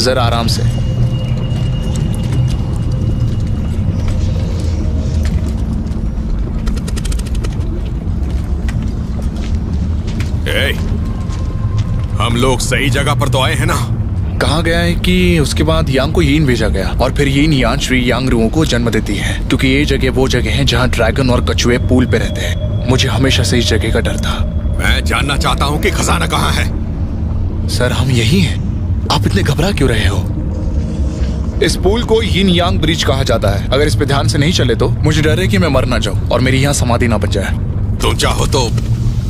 जरा आराम से। हम लोग सही जगह पर तो आए हैं ना? कहा गया है कि उसके बाद यांग को यीन भेजा गया और फिर यीन यान श्री यांग रुओं को जन्म देती है, क्योंकि ये जगह वो जगह है जहाँ ड्रैगन और कछुए पूल पे रहते हैं। मुझे हमेशा से इस जगह का डर था। मैं जानना चाहता हूँ कि खजाना कहाँ है। सर हम यही हैं। आप इतने घबरा क्यों रहे हो? इस पुल को यीन यांग ब्रिज कहा जाता है। अगर इस पे ध्यान से नहीं चले तो मुझे डर है कि मैं मर ना जाऊं और मेरी यहाँ समाधि ना बन जाए। तुम चाहो तो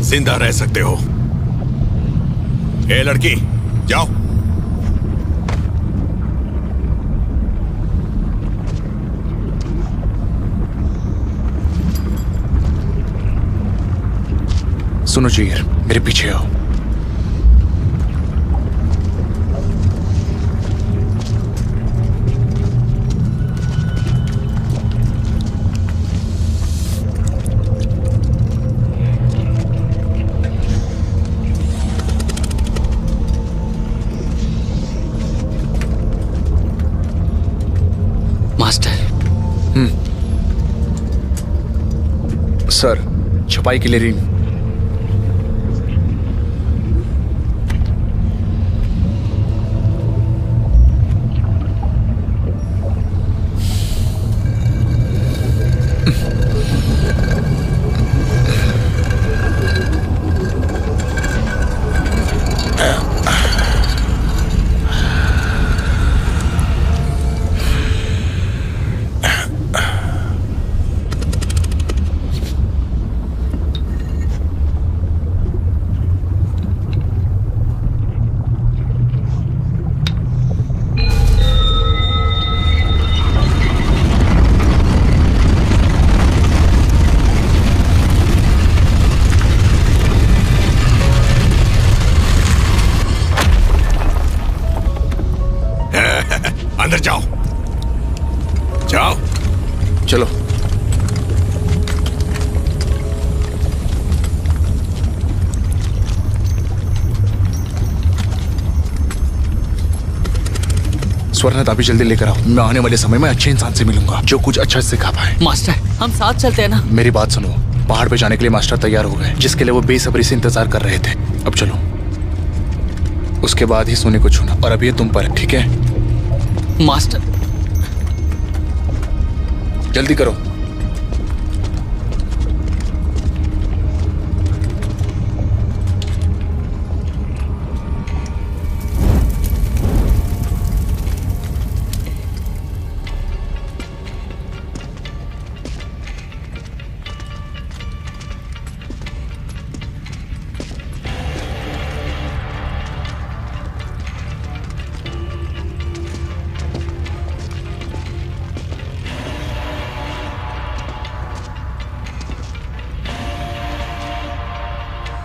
जिंदा रह सकते हो। ए लड़की, जाओ। सुनो जीर, मेरे पीछे आओ। सर, छपाई के लिए रिंग। अंदर जाओ, जाओ। चलो। स्वर्णत अभी जल्दी लेकर आओ। मैं आने वाले समय में अच्छे इंसान से मिलूंगा जो कुछ अच्छा सिखा पाए। मास्टर, हम साथ चलते हैं ना? मेरी बात सुनो। पहाड़ पे जाने के लिए मास्टर तैयार हो गए, जिसके लिए वो बेसब्री से इंतजार कर रहे थे। अब चलो, उसके बाद ही सोने को छूना। और अभी ये तुम पर, ठीक है? मास्टर, जल्दी करो।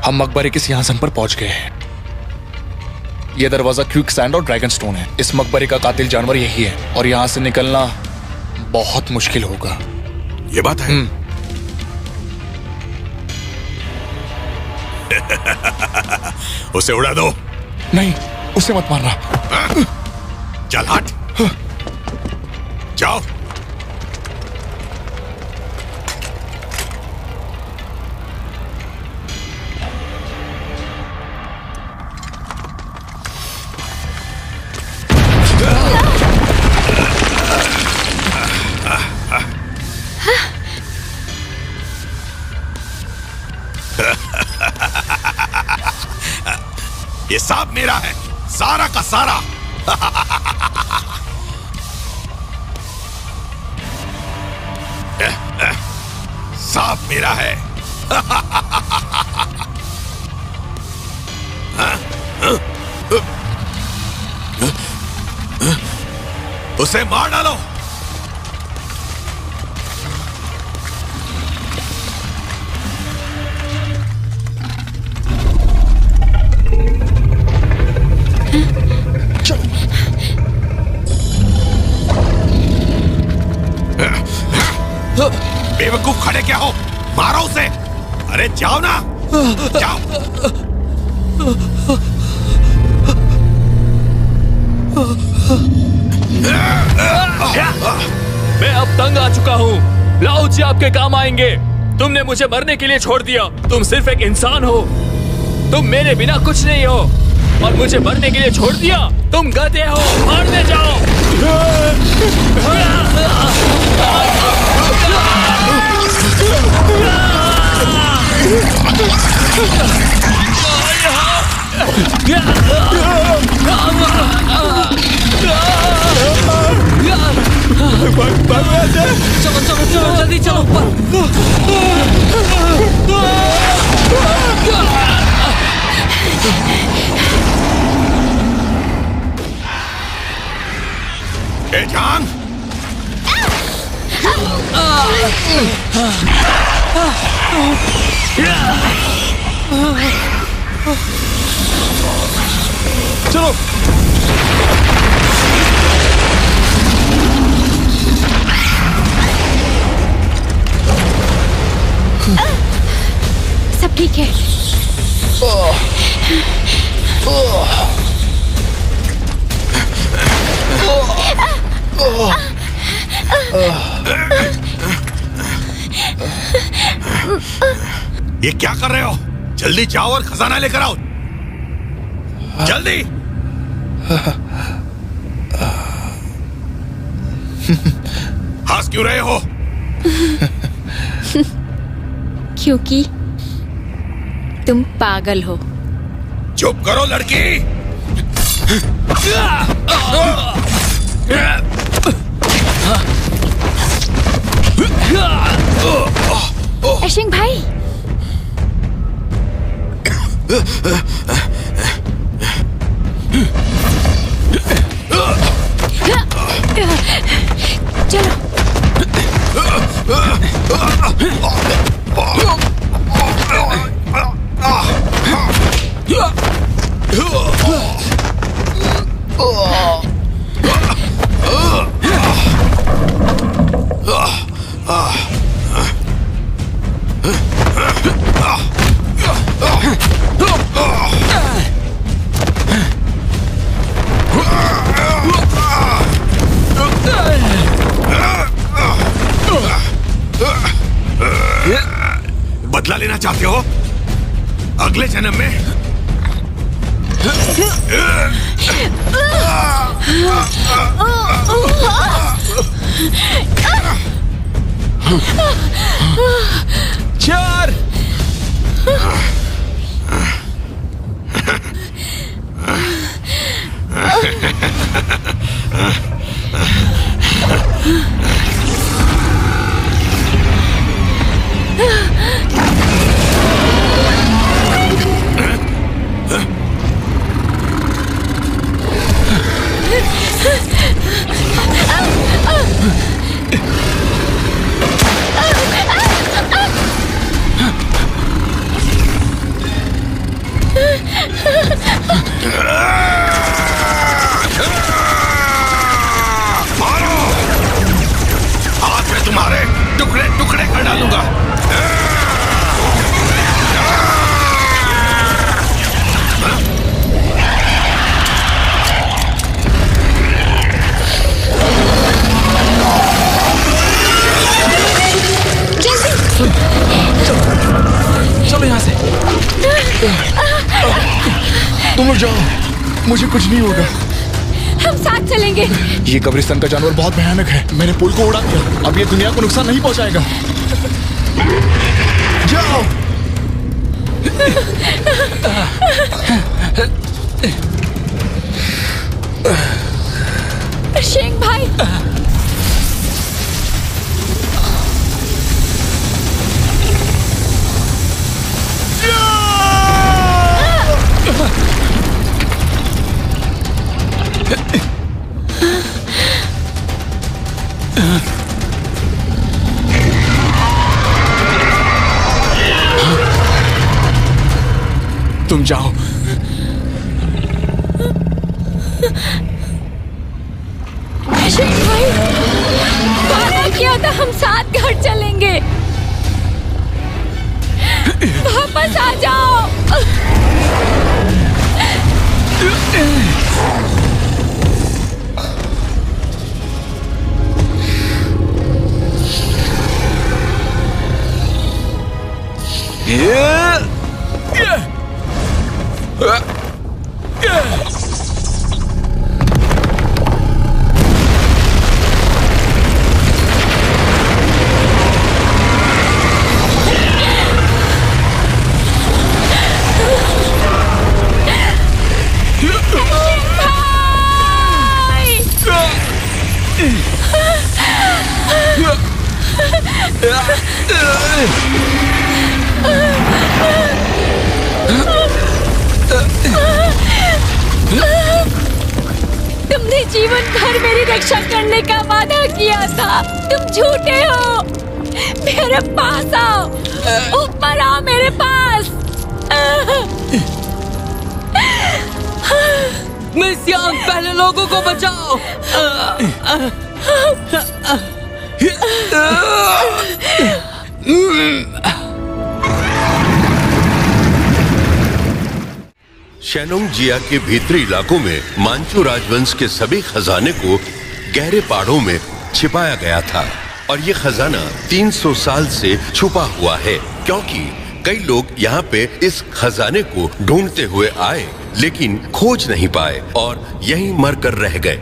हम मकबरे के सिंहासन पर पहुंच गए हैं। यह दरवाजा क्विक सैंड और ड्रैगन स्टोन है। इस मकबरे का कातिल जानवर यही है और यहां से निकलना बहुत मुश्किल होगा। ये बात है। उसे उड़ा दो। नहीं, उसे मत मारना। चल हट। जाओ। ये सांप मेरा है, सारा का सारा। सांप मेरा है। उसे मार डालो। बेवकूफ खड़े क्या हो? मारो उसे। अरे जाओ ना, जाओ। मैं अब तंग आ चुका हूँ। लाओ जी आपके काम आएंगे। तुमने मुझे मरने के लिए छोड़ दिया। तुम सिर्फ एक इंसान हो। तुम मेरे बिना कुछ नहीं हो और मुझे मरने के लिए छोड़ दिया। तुम गधे हो, मारने जाओ। चलो चलो चलो जल्दी चलो ऊपर। ए जांग, चलो। सब ठीक है। ये क्या कर रहे हो? जल्दी जाओ और खजाना लेकर आओ। जल्दी। हंस क्यों रहे हो? क्योंकि तुम पागल हो। चुप करो लड़की। एशिंग भाई, चलो। बदला लेना चाहते हो अगले जन्म में? चार। मारो, आज मैं तुम्हारे टुकड़े टुकड़े कर डालूंगा। चलो यहाँ से। तुम लोग जाओ, मुझे कुछ नहीं होगा। हम साथ चलेंगे। ये कब्रिस्तान का जानवर बहुत भयानक है। मैंने पुल को उड़ा दिया। अब ये दुनिया को नुकसान नहीं पहुंचाएगा। जाओ। शेंग भाई, तुम जाओ। शेंग भाई, वादा किया था हम साथ घर चलेंगे। वापस आ जाओ। तुमने जीवन भर मेरी रक्षा करने का वादा किया था। तुम झूठे हो। मेरे पास आओ, ऊपर आओ मेरे पास। मिस यांग, पहले लोगों को बचाओ। शेनोंग जिया के भीतरी इलाकों में मांचू राजवंश के सभी खजाने को गहरे पहाड़ों में छिपाया गया था और ये खजाना 300 साल से छुपा हुआ है, क्योंकि कई लोग यहाँ पे इस खजाने को ढूंढते हुए आए लेकिन खोज नहीं पाए और यहीं मरकर रह गए।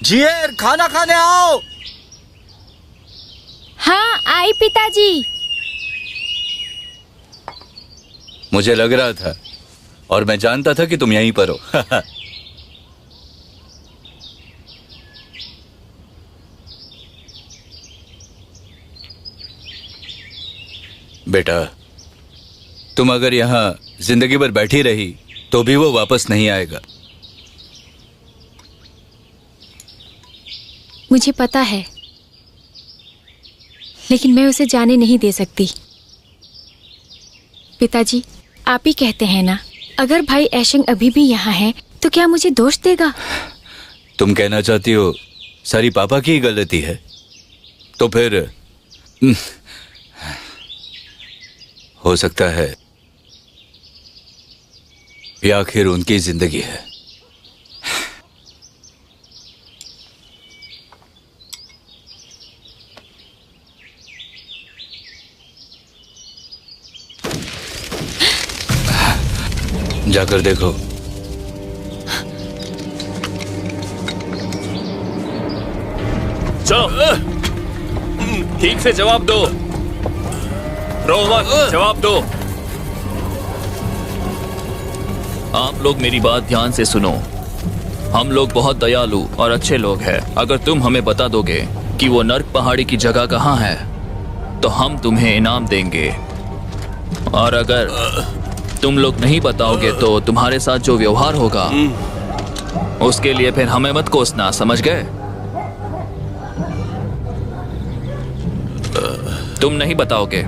जिएर, खाना खाने आओ। हाँ आई पिताजी। मुझे लग रहा था और मैं जानता था कि तुम यहीं पर हो। बेटा, तुम अगर यहाँ जिंदगी भर बैठी रही तो भी वो वापस नहीं आएगा। मुझे पता है, लेकिन मैं उसे जाने नहीं दे सकती। पिताजी, आप ही कहते हैं ना, अगर भाई ऐशंग अभी भी यहाँ है तो क्या मुझे दोष देगा? तुम कहना चाहती हो सारी पापा की ही गलती है? तो फिर हो सकता है ये आखिर उनकी जिंदगी है। जाकर देखो। चलो, ठीक से जवाब दो। रो मत, जवाब दो। आप लोग मेरी बात ध्यान से सुनो। हम लोग बहुत दयालु और अच्छे लोग हैं। अगर तुम हमें बता दोगे कि वो नर्क पहाड़ी की जगह कहाँ है तो हम तुम्हें इनाम देंगे, और अगर तुम लोग नहीं बताओगे तो तुम्हारे साथ जो व्यवहार होगा उसके लिए फिर हमें मत कोसना, समझ गए? तुम नहीं बताओगे,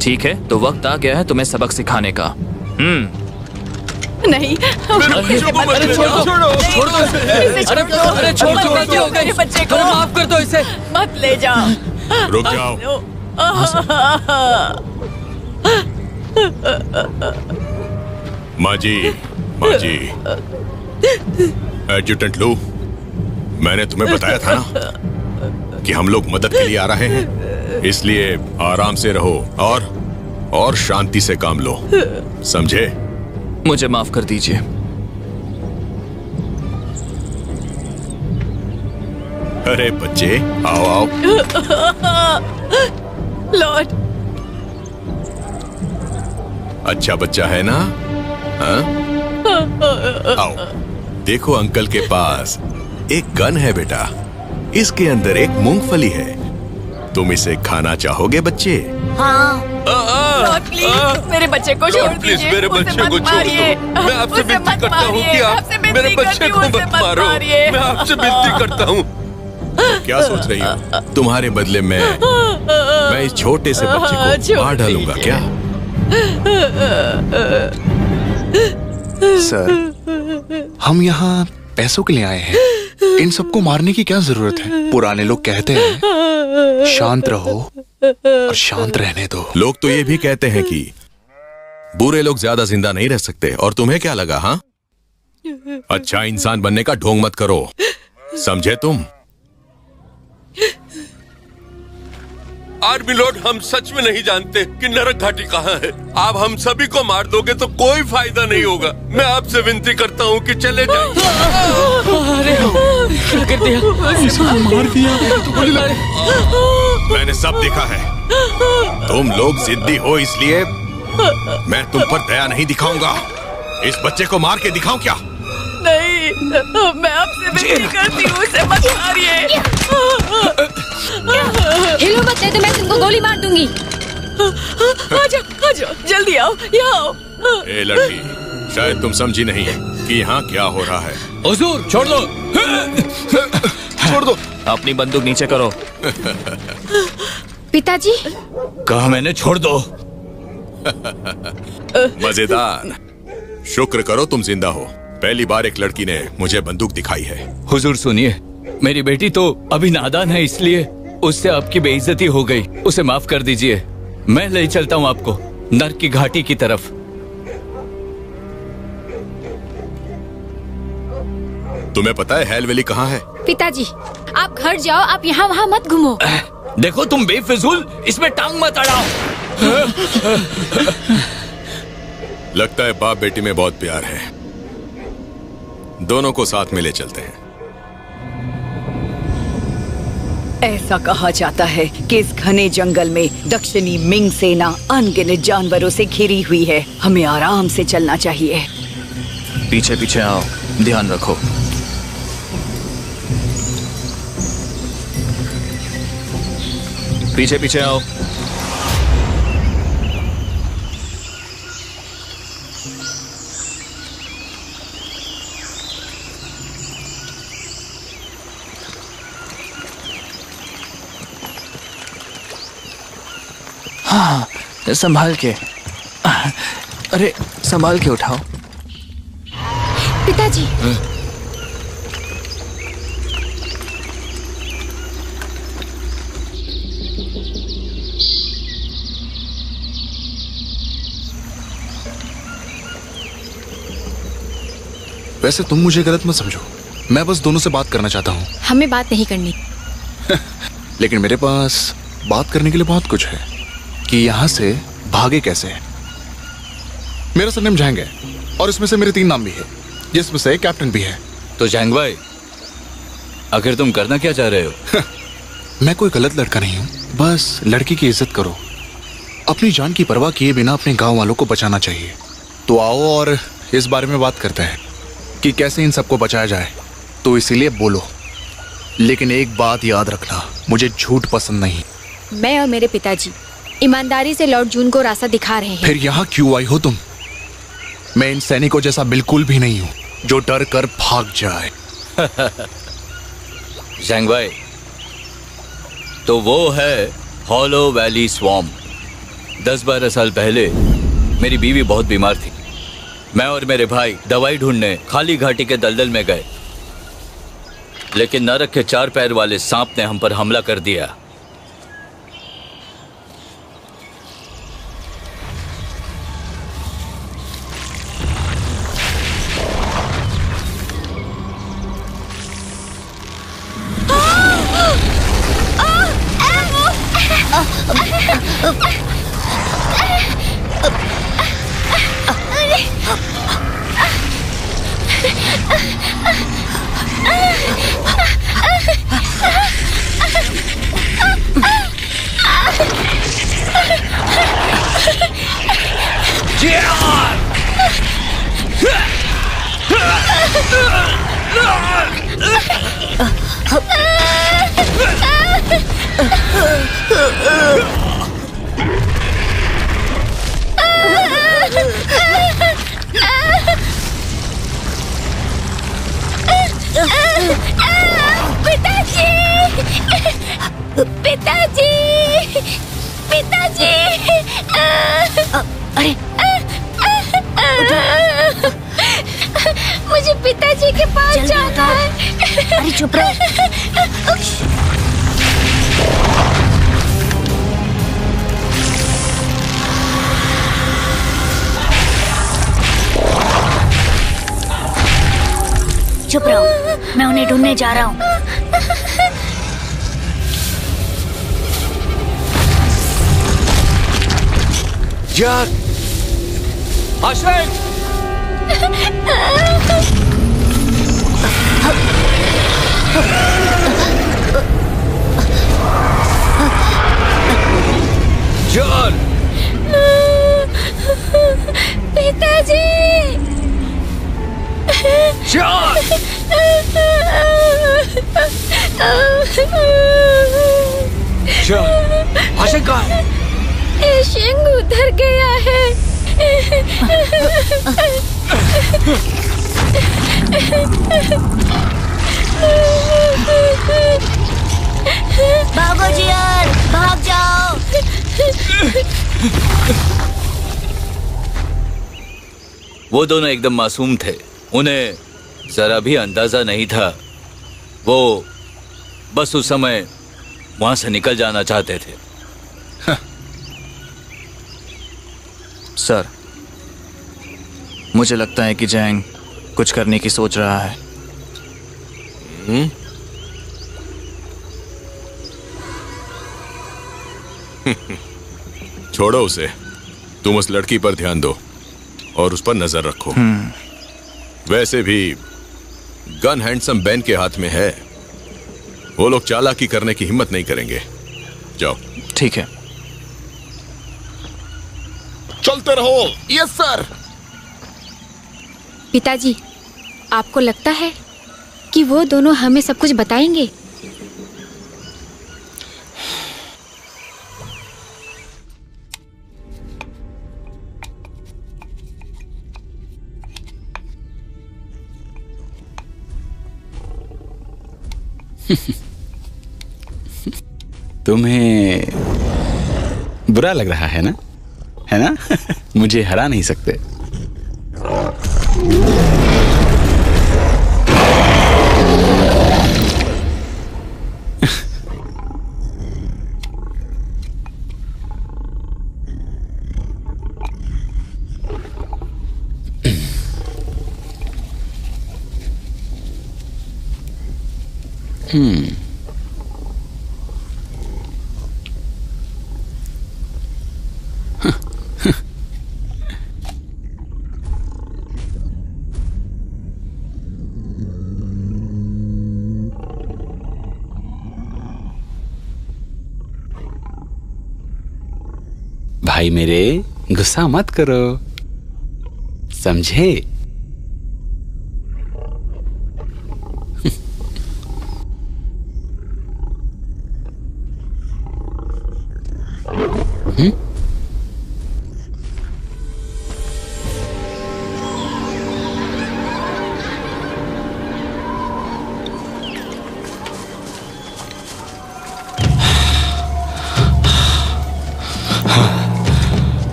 ठीक है? तो वक्त आ गया है तुम्हें सबक सिखाने का। नहीं, अरे छोड़ दो, गलती हो गई, बच्चे को माफ कर दो, इसे मत ले जाओ। रुक जाओ। माँ जी, एडजुटेंट लू, मैंने तुम्हें बताया था ना कि हम लोग मदद के लिए आ रहे हैं, इसलिए आराम से रहो और शांति से काम लो, समझे? मुझे माफ कर दीजिए। अरे बच्चे, आओ। लॉर्ड, अच्छा बच्चा है ना? हाँ? आओ, देखो अंकल के पास एक गन है बेटा, इसके अंदर एक मूंगफली है, तुम इसे खाना चाहोगे बच्चे? हाँ। लॉर्ड प्लीज मेरे बच्चे को छोड़ दीजिए। प्लीज मेरे बच्चे को छोड़ दो। मैं आपसे विनती करता हूँ कि आप मेरे बच्चे को मत मारो। मैं आपसे विनती करता हूँ। क्या सोच रही हो? तुम्हारे बदले मैं इस छोटे से बच्चे को मार डालूंगा क्या? सर, हम यहाँ पैसों के लिए आए हैं। इन सबको मारने की क्या जरूरत है? पुराने लोग कहते हैं शांत रहो और शांत रहने दो। लोग तो ये भी कहते हैं कि बुरे लोग ज्यादा जिंदा नहीं रह सकते, और तुम्हें क्या लगा? हाँ, अच्छा इंसान बनने का ढोंग मत करो, समझे तुम? आर्मी लॉर्ड, हम सच में नहीं जानते कि नरक घाटी कहाँ है। आप हम सभी को मार दोगे तो कोई फायदा नहीं होगा। मैं आपसे विनती करता हूँ कि चले जाइए। अरे क्या कर दिया? मार दिया। मैंने सब देखा है। तुम लोग जिद्दी हो, इसलिए मैं तुम पर दया नहीं दिखाऊंगा। इस बच्चे को मार के दिखाऊं क्या? नहीं, मैं आपसे विनती करती हूँ, उसे मत मारिए। हिलो मत, नहीं तो मैं तुमको गोली मार दूंगी। आजाओ, जल्दी आओ, यहाँ आओ। ए लड़की, शायद तुम समझी नहीं कि यहाँ क्या हो रहा है। हुजूर, छोड़ दो। छोड़ दो। अपनी बंदूक नीचे करो। पिताजी, कहा मैंने छोड़ दो। मजेदार। शुक्र करो तुम जिंदा हो। पहली बार एक लड़की ने मुझे बंदूक दिखाई है। हुजूर सुनिए, मेरी बेटी तो अभी नादान है, इसलिए उससे आपकी बेइज्जती हो गई। उसे माफ कर दीजिए। मैं ले चलता हूँ आपको नर्क की घाटी की तरफ। तुम्हें पता है हेल वैली कहाँ है? पिताजी, आप घर जाओ, आप यहाँ वहाँ मत घूमो। देखो तुम बेफिजूल इसमें टांग मत अड़ाओ। लगता है बाप बेटी में बहुत प्यार है, दोनों को साथ में ले चलते हैं। ऐसा कहा जाता है कि इस घने जंगल में दक्षिणी मिंग सेना अनगिनत जानवरों से घिरी हुई है। हमें आराम से चलना चाहिए। पीछे पीछे आओ, ध्यान रखो। पीछे पीछे आओ। हाँ, संभाल के। अरे संभाल के उठाओ। पिताजी। वैसे तुम मुझे गलत मत समझो, मैं बस दोनों से बात करना चाहता हूँ। हमें बात नहीं करनी। लेकिन मेरे पास बात करने के लिए बहुत कुछ है कि यहाँ से भागे कैसे। मेरा सरनेम जैंग है और इसमें से मेरे 3 नाम भी है, जिसमें से कैप्टन भी है। तो जैंग भाई, आखिर तुम करना क्या चाह रहे हो? मैं कोई गलत लड़का नहीं हूँ, बस लड़की की इज्जत करो। अपनी जान की परवाह किए बिना अपने गांव वालों को बचाना चाहिए। तो आओ और इस बारे में बात करते हैं कि कैसे इन सबको बचाया जाए। तो इसीलिए बोलो, लेकिन एक बात याद रखना, मुझे झूठ पसंद नहीं। मैं और मेरे पिताजी ईमानदारी से लॉर्ड जून को रास्ता दिखा रहे हैं। फिर यहाँ क्यों आई हो तुम? मैं इन सैनिकों जैसा बिल्कुल भी नहीं हूँ जो डर कर भाग जाए। जैंग भाई, तो वो है हॉलो वैली स्वॉर्म। 10-12 साल पहले मेरी बीवी बहुत बीमार थी। मैं और मेरे भाई दवाई ढूंढने खाली घाटी के दलदल में गए, लेकिन नरक के 4 पैर वाले सांप ने हम पर हमला कर दिया। पिताजी, पिताजी, अरे मुझे पिताजी के पास जाना है। अरे चुप रहो। चुप रहो, मैं उन्हें ढूंढने जा रहा हूँ। यार, आश्रय! जॉन! पिताजी! जॉन! जॉन! आश्रय कहाँ है? शिंग उधर गया है। भागो जियार, भाग जाओ। वो दोनों एकदम मासूम थे, उन्हें जरा भी अंदाजा नहीं था। वो बस उस समय वहां से निकल जाना चाहते थे। सर, मुझे लगता है कि जैंग कुछ करने की सोच रहा है। छोड़ो उसे, तुम उस लड़की पर ध्यान दो और उस पर नजर रखो। वैसे भी गन हैंडसम बेन के हाथ में है, वो लोग चालाकी करने की हिम्मत नहीं करेंगे। जाओ। ठीक है, चलते रहो। Yes sir. पिताजी, आपको लगता है कि वो दोनों हमें सब कुछ बताएंगे? तुम्हें बुरा लग रहा है ना, है ना? मुझे हरा नहीं सकते। भाई मेरे, गुस्सा मत करो, समझे?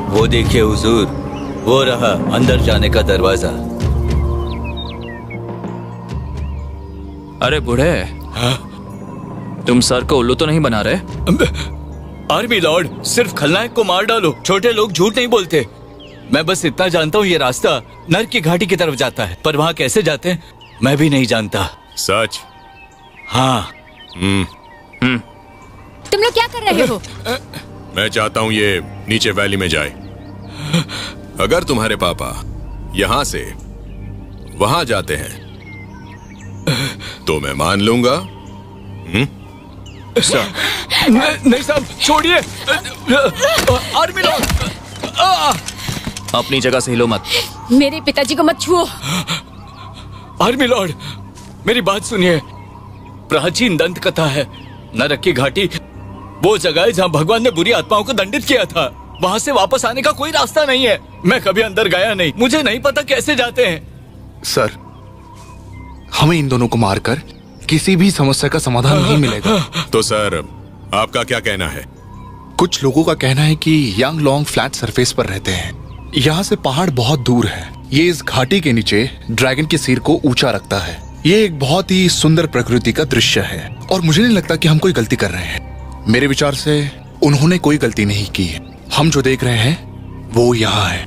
वो देखिए हुजूर, वो रहा अंदर जाने का दरवाजा। अरे बूढ़े, तुम सर को उल्लू तो नहीं बना रहे? आर्मी लॉर्ड, सिर्फ खलनायक को मार डालो, छोटे लोग झूठ नहीं बोलते। मैं बस इतना जानता हूँ, ये रास्ता नर्क की घाटी की तरफ जाता है, पर वहाँ कैसे जाते हैं मैं भी नहीं जानता। सच? हाँ। तुम लोग क्या कर रहे हो? मैं चाहता हूँ ये नीचे वैली में जाए। अगर तुम्हारे पापा यहाँ से वहां जाते हैं तो मैं मान लूंगा। नहीं साहब, छोड़िए। आर्मी लॉर्ड, अपनी जगह से हिलो मत। मेरे पिताजी को मत छुओ। आर्मी लॉर्ड, मेरी बात सुनिए। प्राचीन दंत कथा है, नरक की घाटी वो जगह है जहाँ भगवान ने बुरी आत्माओं को दंडित किया था। वहाँ से वापस आने का कोई रास्ता नहीं है। मैं कभी अंदर गया नहीं, मुझे नहीं पता कैसे जाते हैं। सर, हमें इन दोनों को मारकर किसी भी समस्या का समाधान नहीं मिलेगा। तो सर, आपका क्या कहना है? कुछ लोगों का कहना है कि यांग लोंग फ्लैट सरफेस पर रहते हैं। यहाँ से पहाड़ बहुत दूर है। ये इस घाटी के नीचे ड्रैगन के सिर को ऊंचा रखता है। ये एक बहुत ही सुंदर प्रकृति का दृश्य है और मुझे नहीं लगता कि हम कोई गलती कर रहे हैं। मेरे विचार से उन्होंने कोई गलती नहीं की। हम जो देख रहे हैं वो यहाँ है।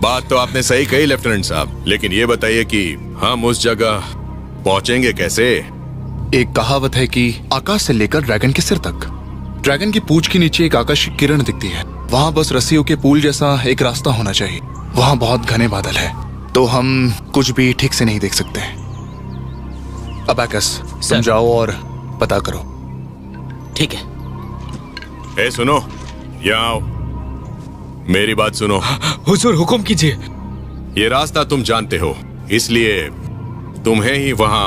बात तो आपने सही कही लेफ्टिनेंट साहब, लेकिन ये बताइए कि हम उस जगह पहुंचेंगे कैसे? एक कहावत है कि आकाश से लेकर ड्रैगन के सिर तक। ड्रैगन की पूंछ के नीचे एक आकाशीय किरण दिखती है। वहाँ बस रस्सियों के पुल जैसा एक रास्ता होना चाहिए। वहाँ बहुत घने बादल है, तो हम कुछ भी ठीक से नहीं देख सकते। अबैकस, तुम जाओ और पता करो। ठीक है। ए सुनो, यहाँ आओ, मेरी बात सुनो। हुजूर, हुक्म कीजिए। ये रास्ता तुम जानते हो, इसलिए तुम्हें ही वहां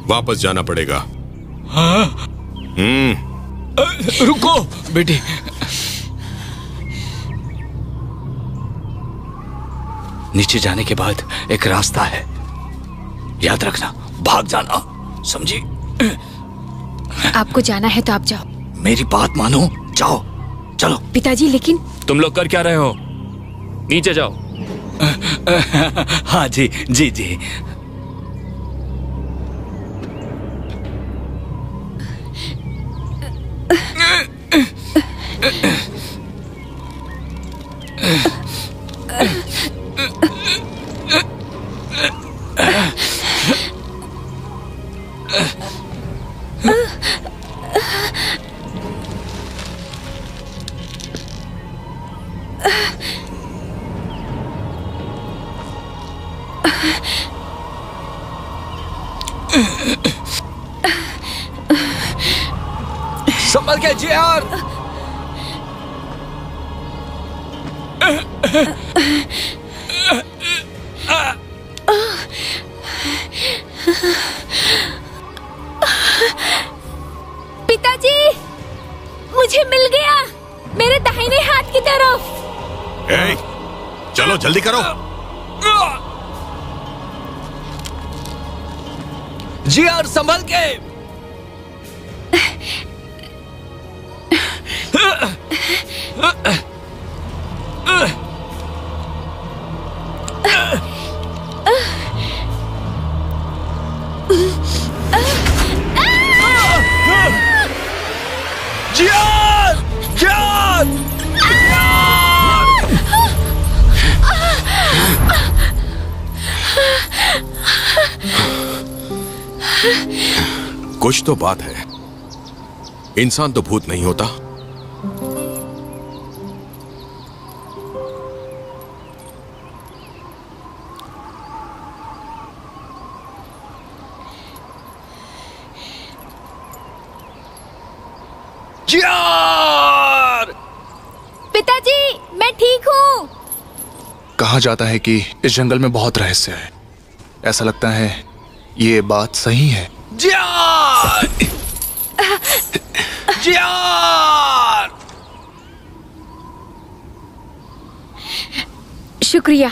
वापस जाना पड़ेगा। हाँ? रुको बेटी। नीचे जाने के बाद एक रास्ता है, याद रखना, भाग जाना, समझी? आपको जाना है तो आप जाओ। मेरी बात मानो, जाओ, चलो। पिताजी, लेकिन तुम लोग कर क्या रहे हो? नीचे जाओ। हाँ जी, जी जी। संभल के जियार। पिताजी, मुझे मिल गया, मेरे दाहिने हाथ की तरफ। ए, चलो जल्दी करो। जियार संभल के। जियार, जियार, कुछ तो बात है, इंसान तो भूत नहीं होता। जियार! पिताजी, मैं ठीक हूँ। कहा जाता है कि इस जंगल में बहुत रहस्य है। ऐसा लगता है ये बात सही है। जियार! जियार! शुक्रिया।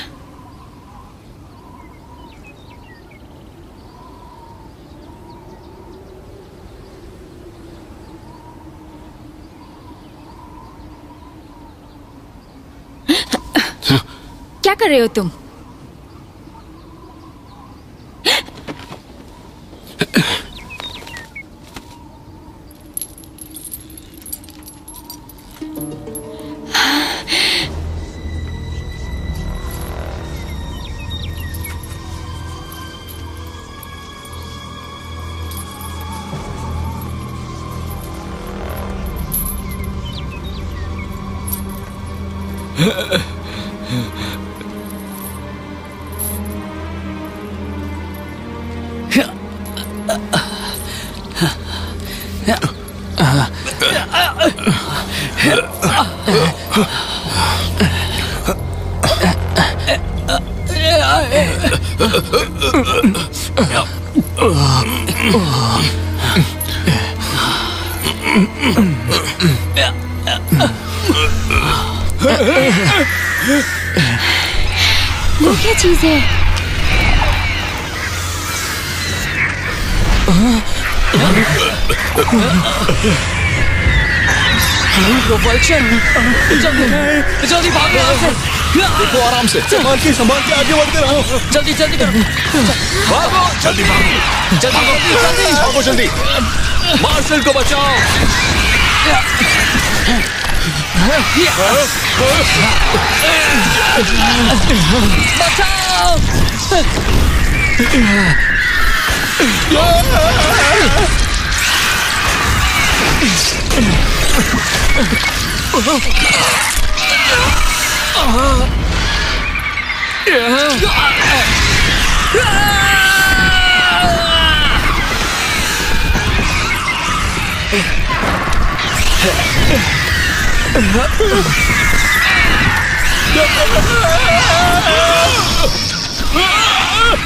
क्या कर रहे हो तुम? वो क्या चीज है? जल्दी भागो यहाँ से। देखो आराम से, संभाल के आगे बढ़ते रहो। जल्दी जल्दी करो। भागो, जल्दी भागो, जल्दी भागो जल्दी। मार्शल को बचाओ। बचाओ।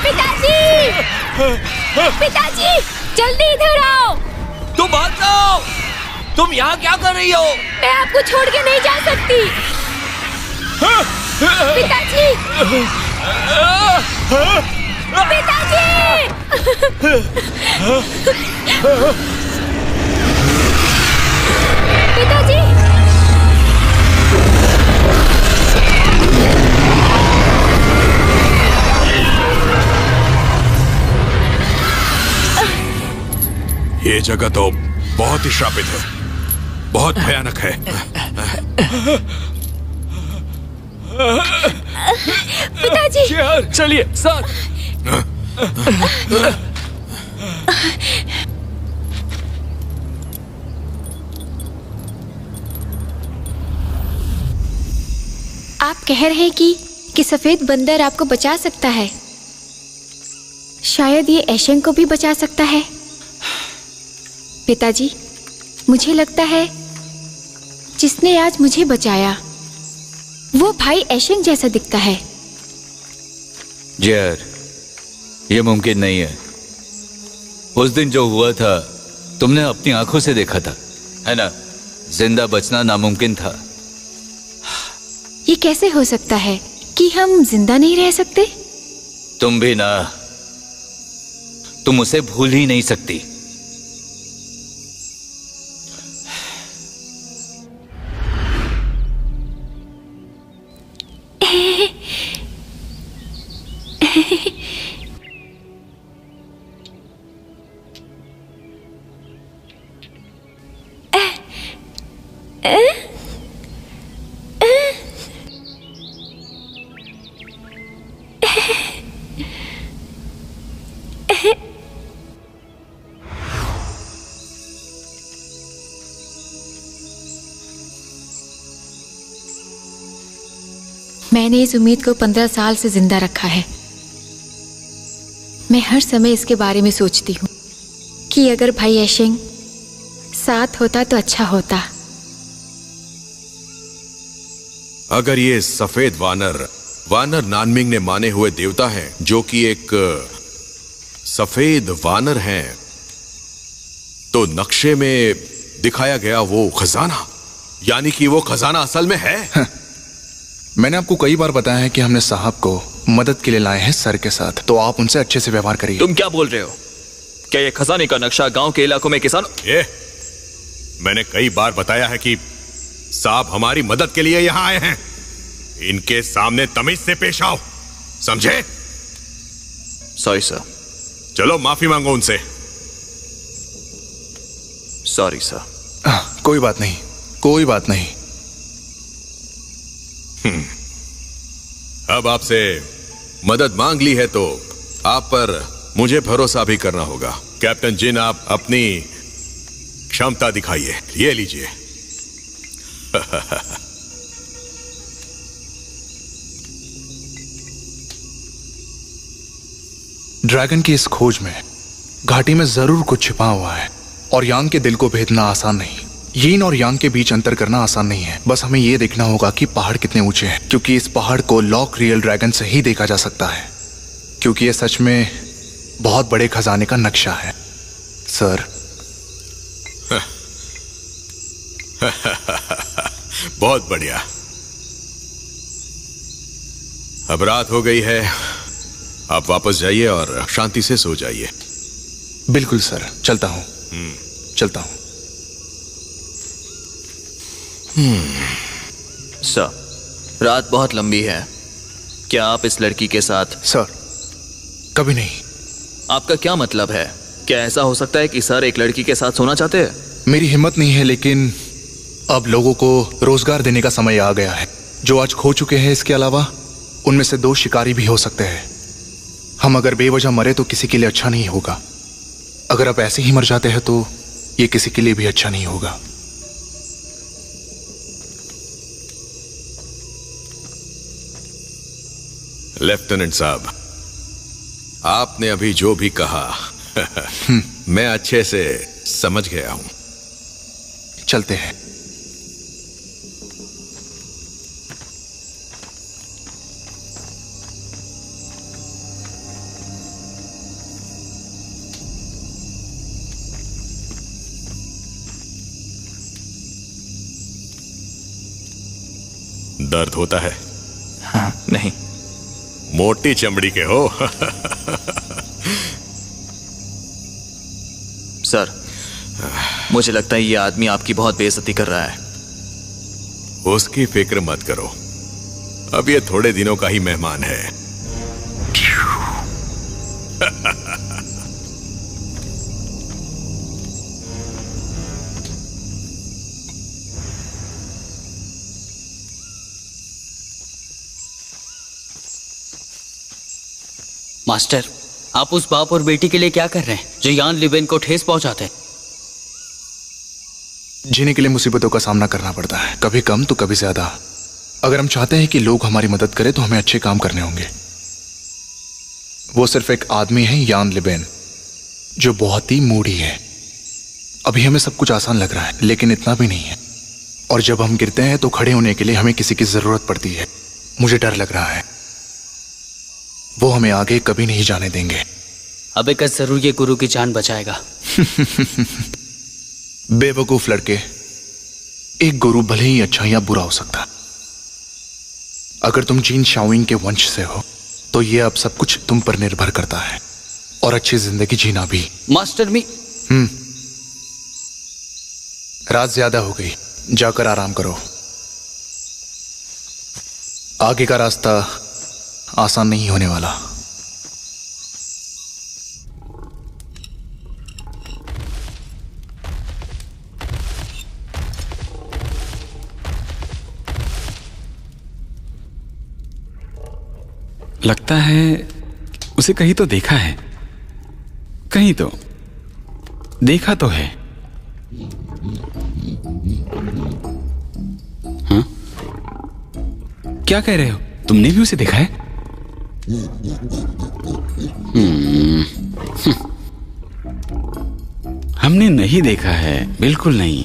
पिताजी! पिताजी! जल्दी इधर आओ। तुम भाग जाओ। तुम यहाँ क्या कर रही हो? मैं आपको छोड़ के नहीं जा सकती। पिताजी! पिताजी! पिताजी! ये जगह तो बहुत ही श्रापित है, बहुत भयानक है। पिताजी! चलिए सर। आप कह रहे हैं कि सफेद बंदर आपको बचा सकता है। शायद ये एशेंग को भी बचा सकता है। पिताजी, मुझे लगता है जिसने आज मुझे बचाया वो भाई एशेंग जैसा दिखता है। जेर, ये मुमकिन नहीं है। उस दिन जो हुआ था तुमने अपनी आंखों से देखा था, है ना? जिंदा बचना नामुमकिन था। ये कैसे हो सकता है कि हम जिंदा नहीं रह सकते? तुम भी ना, तुम उसे भूल ही नहीं सकती। मैंने इस उम्मीद को 15 साल से जिंदा रखा है। मैं हर समय इसके बारे में सोचती हूँ कि अगर भाई एशेंग साथ होता तो अच्छा होता। अगर ये सफेद वानर नानमिंग ने माने हुए देवता हैं, जो कि एक सफेद वानर हैं, तो नक्शे में दिखाया गया वो खजाना, यानी कि वो खजाना असल में है। मैंने आपको कई बार बताया है कि हमने साहब को मदद के लिए लाए हैं सर के साथ, तो आप उनसे अच्छे से व्यवहार करिए। तुम क्या बोल रहे हो? क्या ये खजाने का नक्शा गांव के इलाकों में किसान? मैंने कई बार बताया है कि साहब हमारी मदद के लिए यहां आए हैं। इनके सामने तमीज से पेश आओ, समझे? Sorry sir. चलो माफी मांगो उनसे। Sorry sir. कोई बात नहीं, कोई बात नहीं। अब आपसे मदद मांग ली है तो आप पर मुझे भरोसा भी करना होगा। कैप्टन जिन, आप अपनी क्षमता दिखाइए। ये लीजिए। ड्रैगन की इस खोज में घाटी में जरूर कुछ छिपा हुआ है और यांग के दिल को भेदना आसान नहीं। यीन और यांग के बीच अंतर करना आसान नहीं है। बस हमें यह देखना होगा कि पहाड़ कितने ऊंचे हैं, क्योंकि इस पहाड़ को लॉक रियल ड्रैगन से ही देखा जा सकता है, क्योंकि यह सच में बहुत बड़े खजाने का नक्शा है सर। बहुत बढ़िया। अब रात हो गई है, आप वापस जाइए और शांति से सो जाइए। बिल्कुल सर, चलता हूं। चलता हूं। सर, रात बहुत लंबी है। क्या आप इस लड़की के साथ? सर, कभी नहीं। आपका क्या मतलब है? क्या ऐसा हो सकता है कि सर एक लड़की के साथ सोना चाहते हैं? मेरी हिम्मत नहीं है, लेकिन अब लोगों को रोजगार देने का समय आ गया है, जो आज खो चुके हैं। इसके अलावा उनमें से 2 शिकारी भी हो सकते हैं। हम अगर बेवजह मरे तो किसी के लिए अच्छा नहीं होगा। अगर आप ऐसे ही मर जाते हैं तो ये किसी के लिए भी अच्छा नहीं होगा। लेफ्टिनेंट साहब, आपने अभी जो भी कहा मैं अच्छे से समझ गया हूं। चलते हैं। दर्द होता है? हाँ, नहीं। मोटी चमड़ी के हो। सर, मुझे लगता है ये आदमी आपकी बहुत बेइज्जती कर रहा है। उसकी फिक्र मत करो, अब ये थोड़े दिनों का ही मेहमान है। मास्टर, आप उस बाप और बेटी के लिए क्या कर रहे हैं जो यान लिबेन को ठेस पहुंचाते हैं। जीने के लिए मुसीबतों का सामना करना पड़ता है, कभी कम तो कभी ज्यादा। अगर हम चाहते हैं कि लोग हमारी मदद करें तो हमें अच्छे काम करने होंगे। वो सिर्फ एक आदमी है, यान लिबेन, जो बहुत ही मूडी है। अभी हमें सब कुछ आसान लग रहा है, लेकिन इतना भी नहीं है। और जब हम गिरते हैं तो खड़े होने के लिए हमें किसी की जरूरत पड़ती है। मुझे डर लग रहा है वो हमें आगे कभी नहीं जाने देंगे। अब एक जरूर ये गुरु की जान बचाएगा। बेवकूफ लड़के, एक गुरु भले ही अच्छा या बुरा हो सकता है। अगर तुम जीन शाओइंग के वंश से हो तो ये अब सब कुछ तुम पर निर्भर करता है, और अच्छी जिंदगी जीना भी। मास्टर मी, रात ज्यादा हो गई, जाकर आराम करो। आगे का रास्ता आसान नहीं होने वाला। लगता है उसे कहीं तो देखा है, कहीं तो देखा तो है। हाँ? क्या कह रहे हो? तुमने भी उसे देखा है? हमने नहीं देखा है, बिल्कुल नहीं।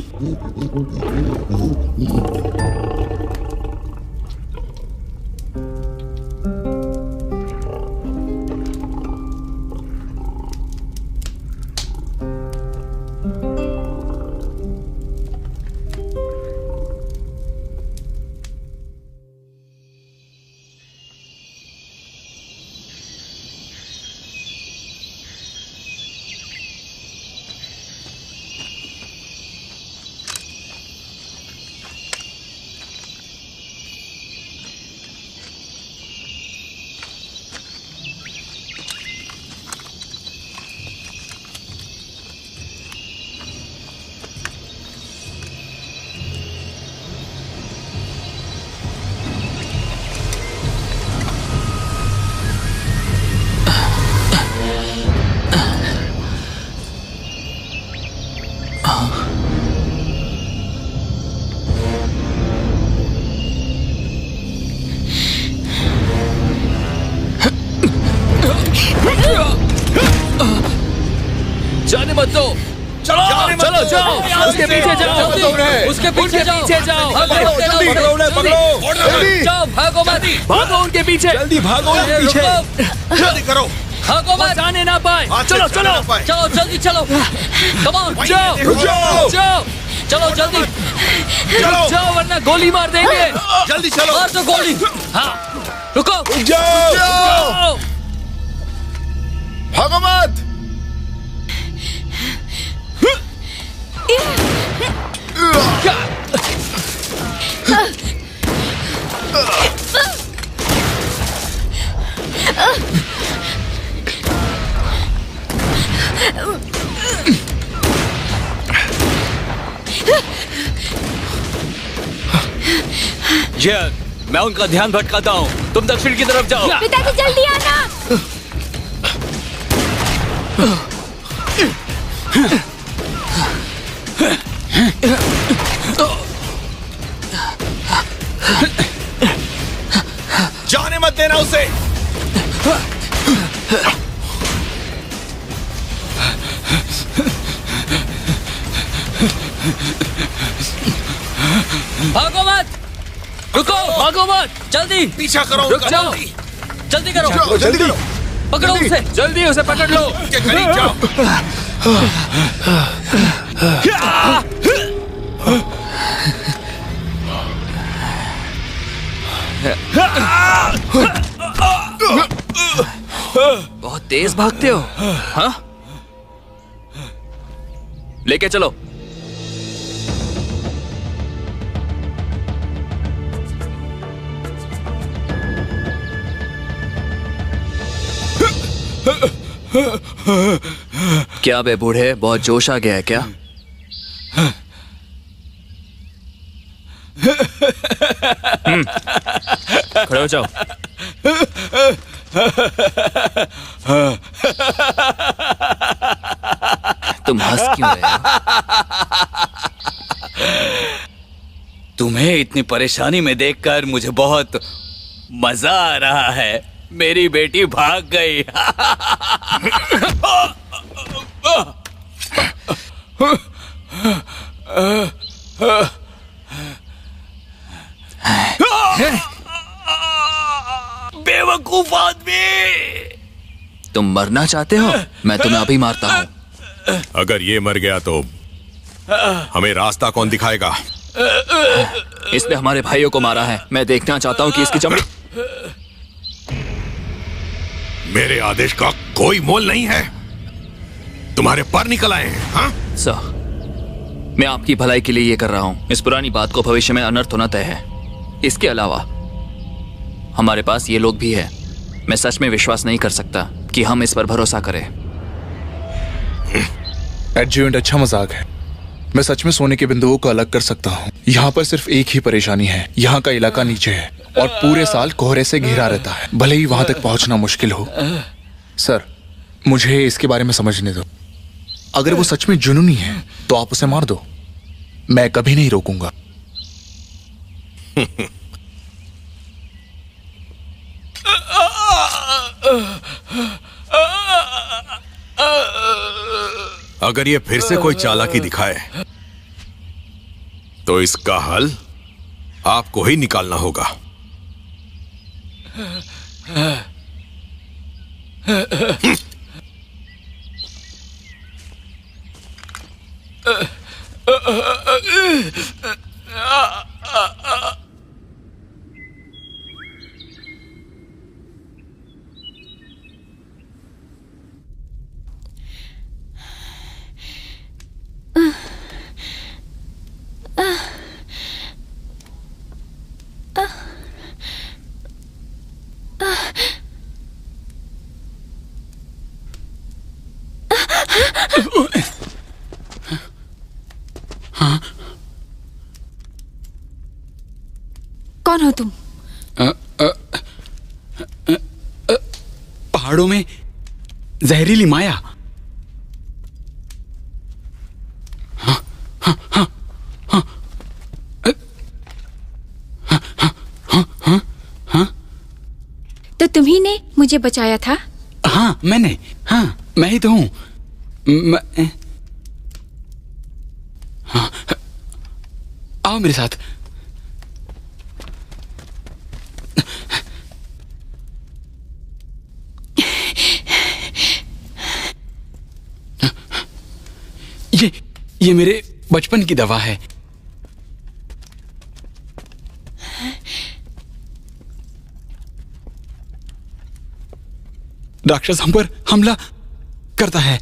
जाने मत दो। चलो चलो जाओ, उसके पीछे जाओ, उसके पीछे जाओ, जाओ, भागो मत, भागो उनके पीछे, जल्दी भागो उनके पीछे, जल्दी करो, भागो मत, जाने ना पाए। चलो चलो चलो जल्दी चलो, कम ऑन, जाओ जाओ, चलो जल्दी जाओ, वरना गोली मार देंगे। जल्दी चलो, मार दो गोली। हाँ रुको, जाओ, भागो मत। जियान, मैं उनका ध्यान भटकाता हूँ, तुम दक्षिण की तरफ जाओ। पिताजी जल्दी आना। जाने मत देना उसे। भागो मत, रुको, भागो मत, जल्दी पीछा करो, रुक जाओ, जल्दी करो, जल्दी करो, पकड़ो उसे, जल्दी उसे पकड़ लो। के करीब जाओ। बहुत तेज भागते हो, हाँ? लेके चलो। क्या बे बूढ़े, बहुत जोश आ गया है क्या? खड़े हो जाओ। तुम हंस क्यों रहे हो? तुम्हें इतनी परेशानी में देखकर मुझे बहुत मजा आ रहा है। मेरी बेटी भाग गई। बेवकूफ आदमी! तुम मरना चाहते हो? मैं तुम्हें अभी मारता हूँ। अगर ये मर गया तो हमें रास्ता कौन दिखाएगा? इसने हमारे भाइयों को मारा है। मैं देखना चाहता हूँ कि इसकी चमड़ी। मेरे आदेश का कोई मोल नहीं है। तुम्हारे पर निकल आए हैं। हाँ? सर, मैं आपकी भलाई के लिए ये कर रहा हूँ। इस पुरानी बात को भविष्य में अनर्थ होना तय है। इसके अलावा हमारे पास ये लोग भी हैं। मैं सच में विश्वास नहीं कर सकता कि हम इस पर भरोसा करें। एडजुवेंट अच्छा मजाक है। मैं सच में सोने के बिंदुओं को अलग कर सकता हूँ। यहाँ पर सिर्फ एक ही परेशानी है। यहाँ का इलाका नीचे है और पूरे साल कोहरे से घिरा रहता है, भले ही वहां तक पहुंचना मुश्किल हो। सर, मुझे इसके बारे में समझने दो। अगर वो सच में जुनूनी है तो आप उसे मार दो। मैं कभी नहीं रोकूंगा। अगर ये फिर से कोई चालाकी दिखाए तो इसका हल आपको ही निकालना होगा। कौन हो तुम? पहाड़ों में जहरीली माया। तो तुम्ही ने मुझे बचाया था? हाँ मैंने, हाँ मैं ही तो हूँ। हाँ, आओ मेरे साथ। ये मेरे बचपन की दवा है। राक्षस हम पर हमला करता है।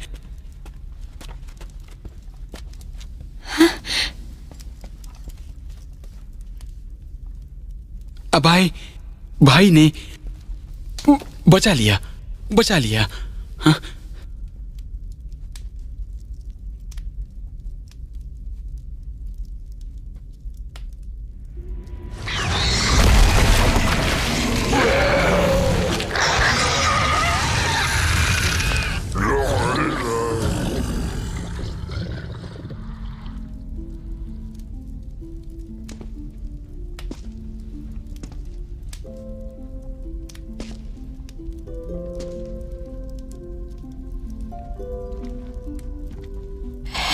अब भाई ने बचा लिया। हाँ?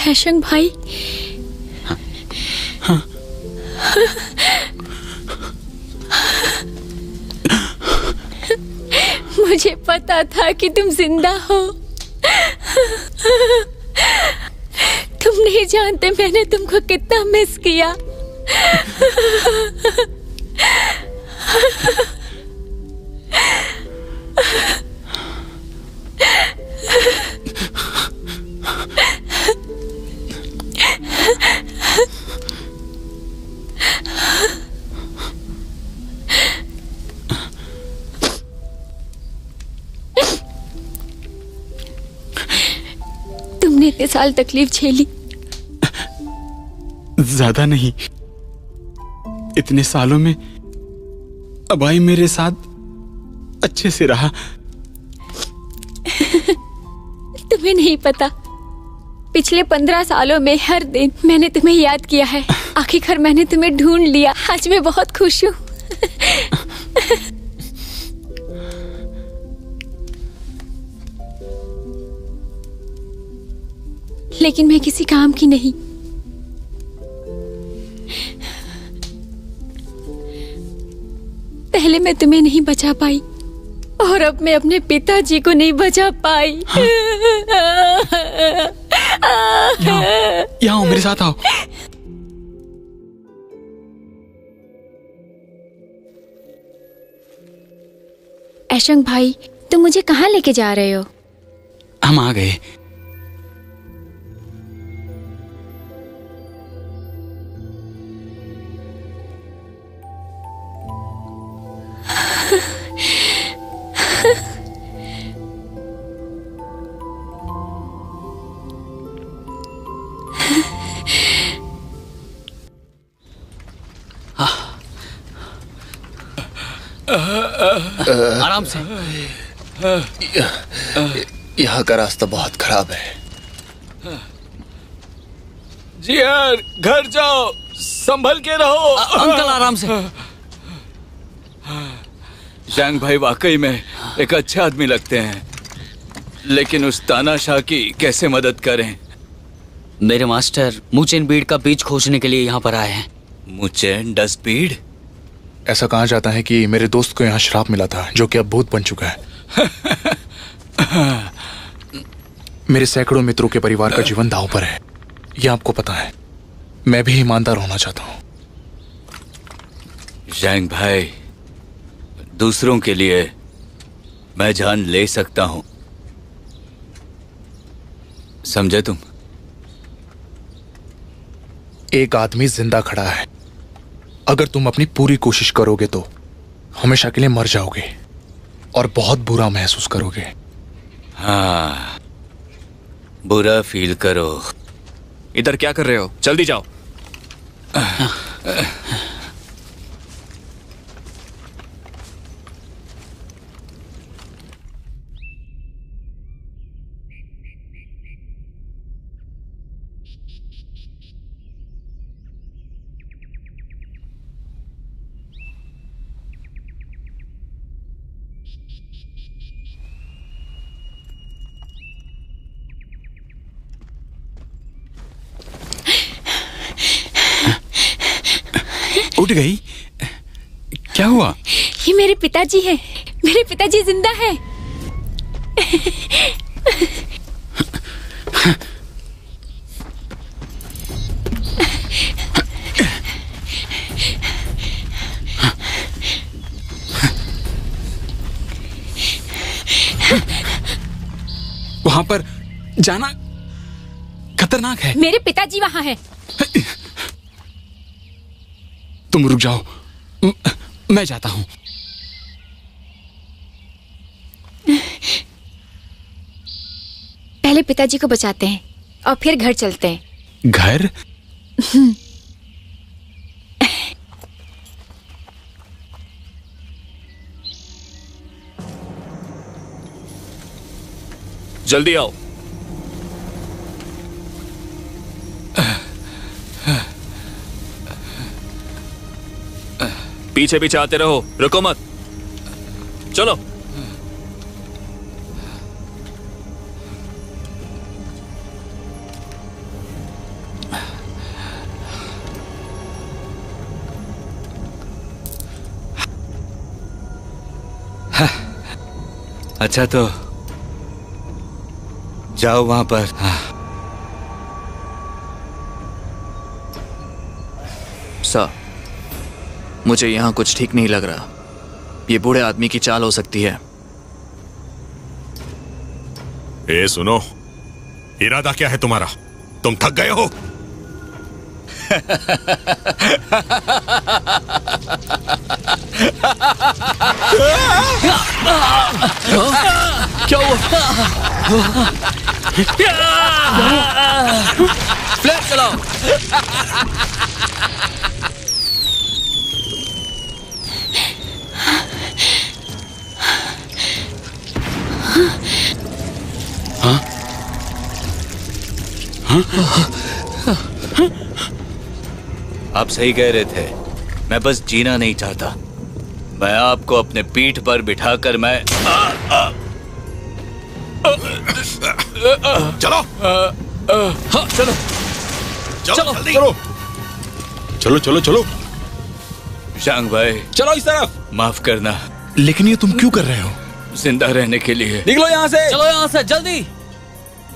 हैशंग भाई। हाँ। मुझे पता था कि तुम जिंदा हो। तुम नहीं जानते मैंने तुमको कितना मिस किया। तुमने इतने साल तकलीफ झेली। ज्यादा नहीं, इतने सालों में अबाई मेरे साथ अच्छे से रहा। तुम्हें नहीं पता, पिछले 15 सालों में हर दिन मैंने तुम्हें याद किया है। आखिरकार मैंने तुम्हें ढूंढ लिया। आज मैं बहुत खुश हूँ। लेकिन मैं किसी काम की नहीं। पहले मैं तुम्हें नहीं बचा पाई और अब मैं अपने पिताजी को नहीं बचा पाई। यहाँ आओ, मेरे साथ आओ। ऐशंग भाई, तुम मुझे कहाँ लेके जा रहे हो? हम आ गए। आराम से। यहाँ का रास्ता बहुत खराब है। जी यार, घर जाओ, संभल के रहो। अंकल आराम से। जैंग भाई वाकई में एक अच्छे आदमी लगते हैं, लेकिन उस तानाशाह की कैसे मदद करें? मेरे मास्टर मुचेन बीड़ का बीज खोजने के लिए यहाँ पर आए हैं। मुचेन डस्ट बीड़? ऐसा कहा जाता है कि मेरे दोस्त को यहाँ श्राप मिला था, जो कि अब भूत बन चुका है। मेरे सैकड़ों मित्रों के परिवार का जीवन दांव पर है, यह आपको पता है। मैं भी ईमानदार होना चाहता हूँ। जैंग भाई, दूसरों के लिए मैं जान ले सकता हूँ, समझे तुम? एक आदमी जिंदा खड़ा है। अगर तुम अपनी पूरी कोशिश करोगे तो हमेशा के लिए मर जाओगे और बहुत बुरा महसूस करोगे। हाँ, बुरा फील करो। इधर क्या कर रहे हो? जल्दी जाओ। उठ गई? क्या हुआ? ये मेरे पिताजी हैं। मेरे पिताजी जिंदा हैं। वहां पर जाना खतरनाक है। मेरे पिताजी वहां हैं। तुम रुक जाओ, मैं जाता हूं। पहले पिताजी को बचाते हैं और फिर घर चलते हैं। घर? जल्दी आओ। पीछे पीछे आते रहो, रुको मत। चलो। अच्छा तो जाओ वहां पर। सर, मुझे यहाँ कुछ ठीक नहीं लग रहा। ये बूढ़े आदमी की चाल हो सकती है। ए सुनो, इरादा क्या है तुम्हारा? तुम थक गए हो? क्या हुआ? फ्लैश चलाओ। हाँ? हाँ? आप सही कह रहे थे, मैं बस जीना नहीं चाहता। मैं आपको अपने पीठ पर बिठाकर मैं चलो हाँ चलो चलो चलो चलो चलो चलो। शांग भाई चलो इस तरफ। माफ करना, लेकिन ये तुम क्यों कर रहे हो? जिंदा रहने के लिए। निकलो यहाँ से। चलो यहाँ से जल्दी।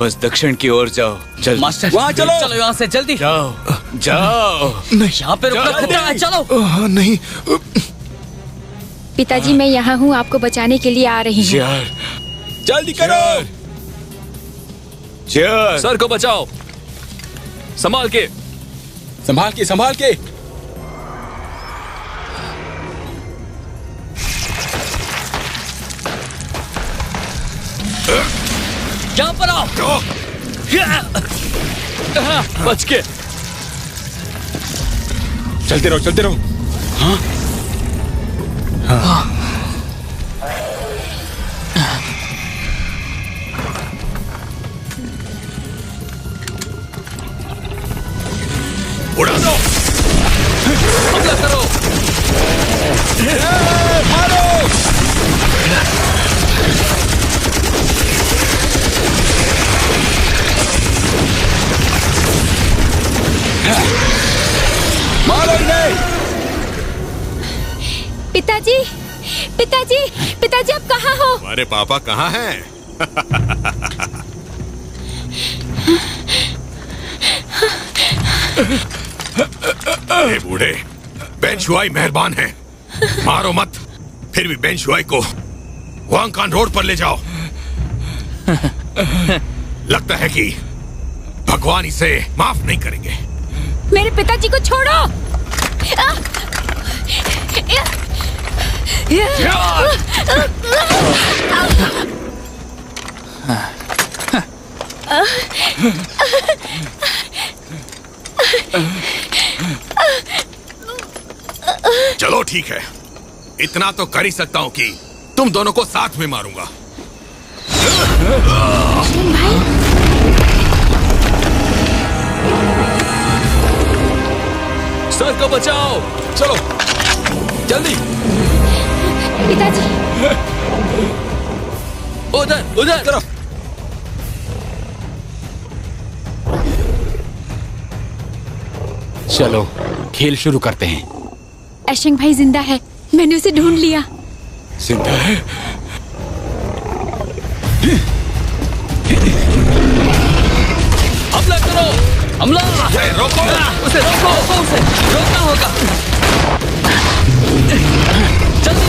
बस दक्षिण की ओर जाओ। जल्दी मास्टर वहाँ चलो। चलो यहाँ से जल्दी। जाओ जाओ। नहीं, यहाँ पे रुकना खतरा है, चलो। नहीं। पिताजी मैं यहाँ हूँ, आपको बचाने के लिए आ रही हूँ। यार जल्दी करो। यार सर को बचाओ, संभाल के। संभाल के संभाल के। यहाँ पर आओ। बच के। चलते रहो चलते रहो। उड़ा दो। हमला करो। मारो। मारो इन्हें। पिताजी पिताजी पिताजी आप कहाँ हो? हमारे पापा कहाँ हैं? ए बूढ़े, बेन शुआई मेहरबान हैं, मारो मत। फिर भी बेन शुआई को वांगकान रोड पर ले जाओ। लगता है कि भगवान इसे माफ नहीं करेंगे। मेरे पिताजी को छोड़ो। चलो ठीक है, इतना तो कर ही सकता हूं कि तुम दोनों को साथ में मारूंगा। सर को बचाओ। चलो जल्दी। पिताजी उधर उधर तरफ। चलो खेल शुरू करते हैं। एशंग भाई जिंदा है, मैंने उसे ढूंढ लिया। जिंदा है। हमला करो। हमला। रोको। उसे रोको, उसे रोकना होगा। जल्दी।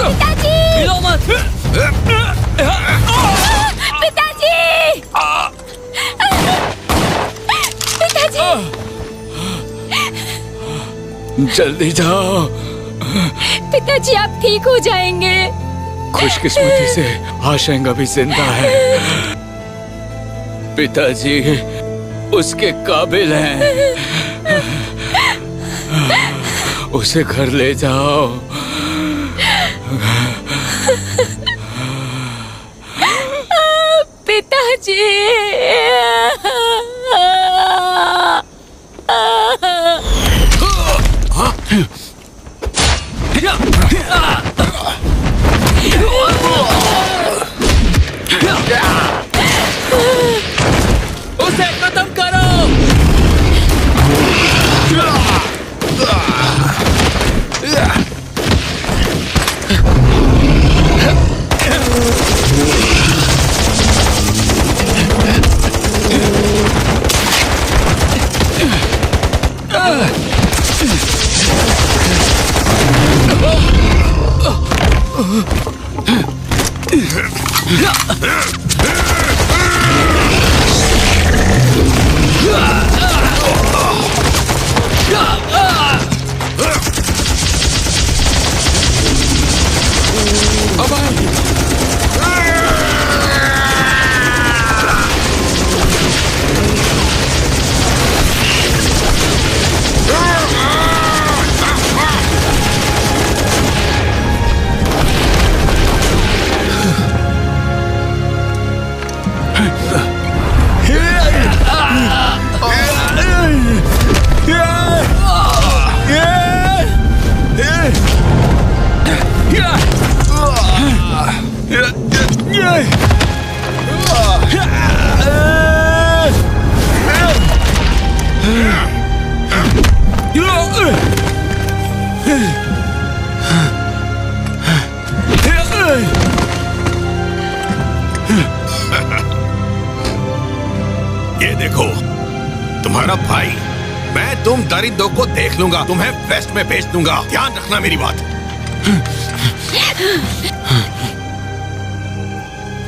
पिताजी हिलो मत। पिताजी पिताजी जल्दी जाओ। पिताजी आप ठीक हो जाएंगे। खुशकिस्मती से आशंग अभी जिंदा है। पिताजी उसके काबिल हैं। उसे घर ले जाओ। पिताजी उसे खत्म करो। ये देखो तुम्हारा भाई, मैं तुम दरिंदों को देख लूंगा, तुम्हें वेस्ट में भेज दूंगा, ध्यान रखना मेरी बात।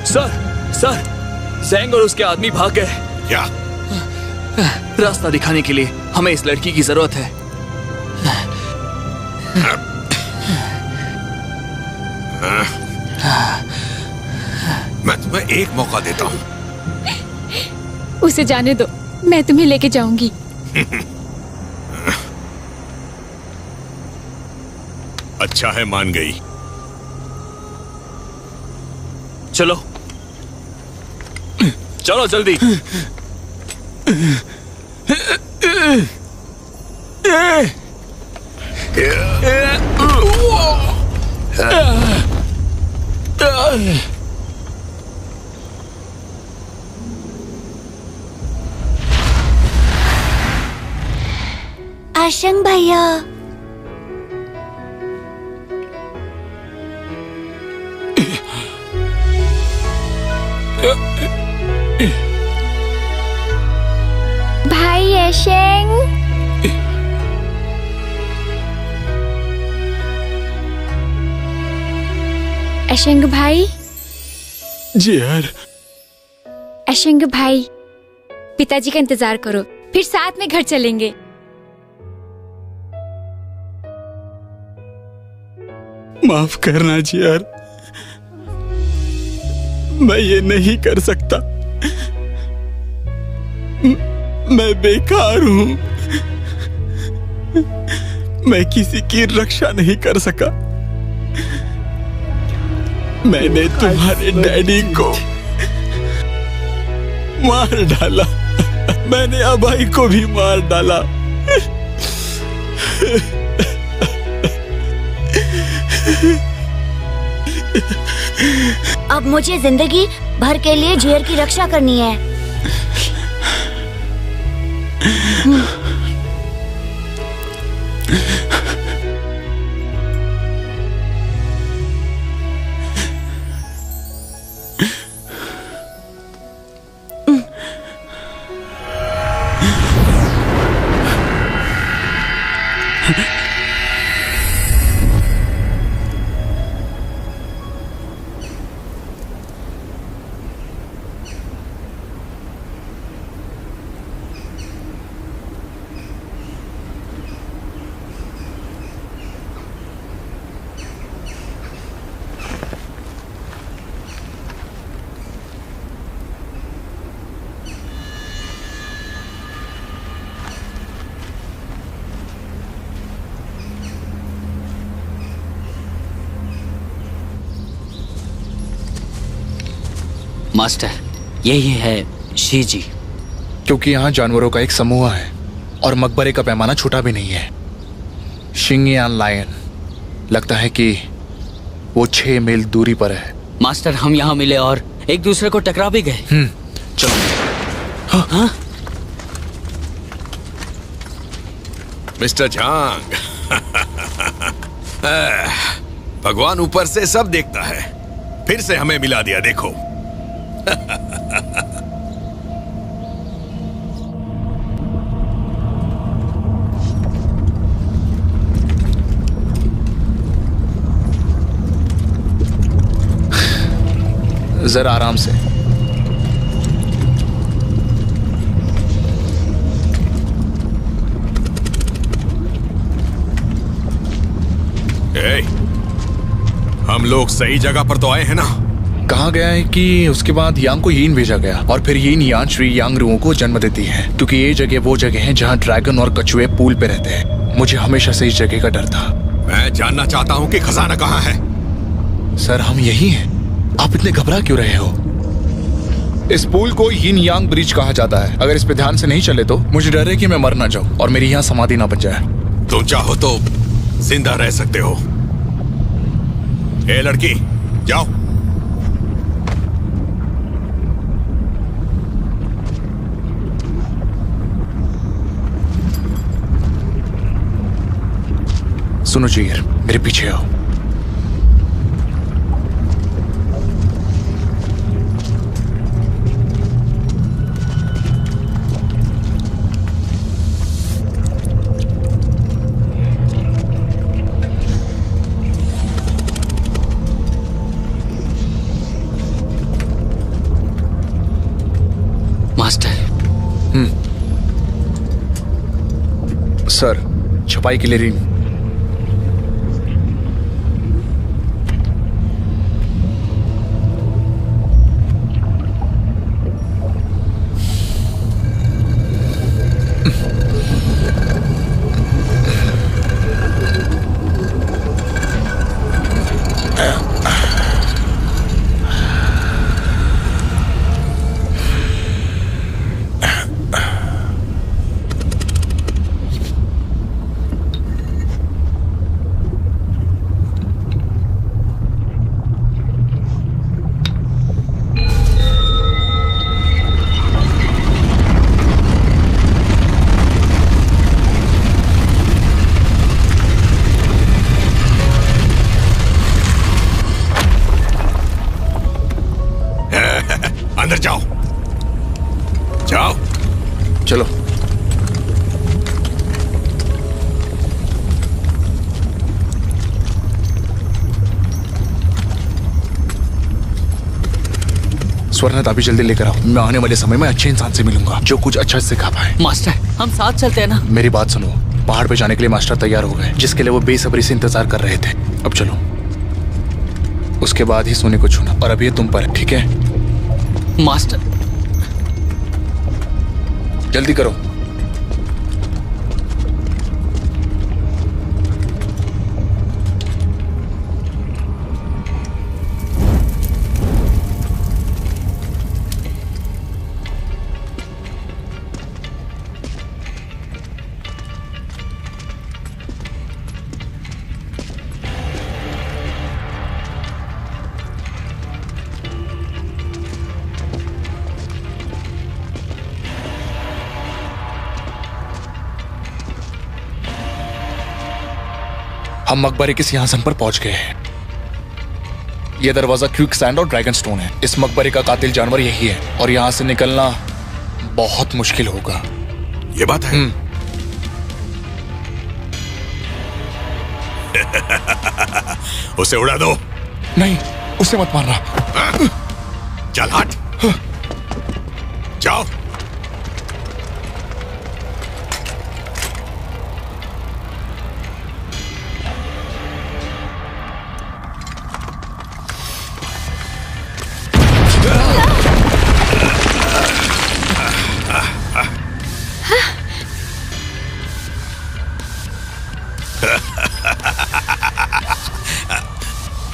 सर, ज़ेंग और उसके आदमी भाग गए। क्या? रास्ता दिखाने के लिए हमें इस लड़की की जरूरत है। मैं तुम्हें एक मौका देता हूँ। उसे जाने दो, मैं तुम्हें लेके जाऊंगी। अच्छा है, मान गई। चलो चलो जल्दी। आशंग भैया, भाई आशंग, आशंग भाई। जी यार। आशंग भाई, पिताजी का इंतजार करो, फिर साथ में घर चलेंगे। माफ करना जी यार, मैं ये नहीं कर सकता। मैं बेकार हूं। मैं किसी की रक्षा नहीं कर सका। मैंने तुम्हारे डैडी को मार डाला। मैंने अबाई को भी मार डाला। अब मुझे जिंदगी भर के लिए जियर की रक्षा करनी है। मास्टर, यही है शी जी। क्योंकि यहाँ जानवरों का एक समूह है और मकबरे का पैमाना छोटा भी नहीं है। शिंगियान लायन, लगता है कि वो 6 मील दूरी पर है। मास्टर, हम यहाँ मिले और एक दूसरे को टकरा भी गए। चलो। हाँ? मिस्टर झांग, भगवान ऊपर से सब देखता है, फिर से हमें मिला दिया। देखो जरा आराम से। हम लोग सही जगह पर तो आए हैं ना? कहा गया है कि उसके बाद यांग को यीन भेजा गया और फिर यीन यान श्री यांग रुओं को जन्म देती है, क्योंकि ये जगह वो जगह है जहाँ ड्रैगन और कछुए पूल पे रहते हैं। मुझे हमेशा से इस जगह का डर था। मैं जानना चाहता हूँ कि खजाना कहाँ है। सर, हम यही हैं। आप इतने घबरा क्यों रहे हो? इस पुल को यीन यांग ब्रिज कहा जाता है। अगर इस पे ध्यान से नहीं चले तो मुझे डर है कि मैं मर ना जाऊं और मेरी यहाँ समाधि ना बन जाए। तुम चाहो तो जिंदा रह सकते हो। ए लड़की, जाओ। सुनो जीर, मेरे पीछे आओ। मास्टर। सर, छपाई के लिए रीन। अंदर जाओ, जाओ। चलो। स्वर्णा, अभी जल्दी लेकर आओ। मैं आने वाले समय में अच्छे इंसान से मिलूंगा जो कुछ अच्छा सिखा पाए। मास्टर, हम साथ चलते हैं ना? मेरी बात सुनो, पहाड़ पे जाने के लिए मास्टर तैयार हो गए, जिसके लिए वो बेसब्री से इंतजार कर रहे थे। अब चलो, उसके बाद ही सोने को छूना। और अभी ये तुम पर है, ठीक है? मास्टर, जल्दी करो। हम मकबरे के सिंहासन पर पहुंच गए हैं। यह दरवाजा क्विक सैंड और ड्रैगन स्टोन है। इस मकबरे का कातिल जानवर यही है और यहां से निकलना बहुत मुश्किल होगा। ये बात है। उसे उड़ा दो। नहीं, उसे मत मारना। चल हट। जाओ।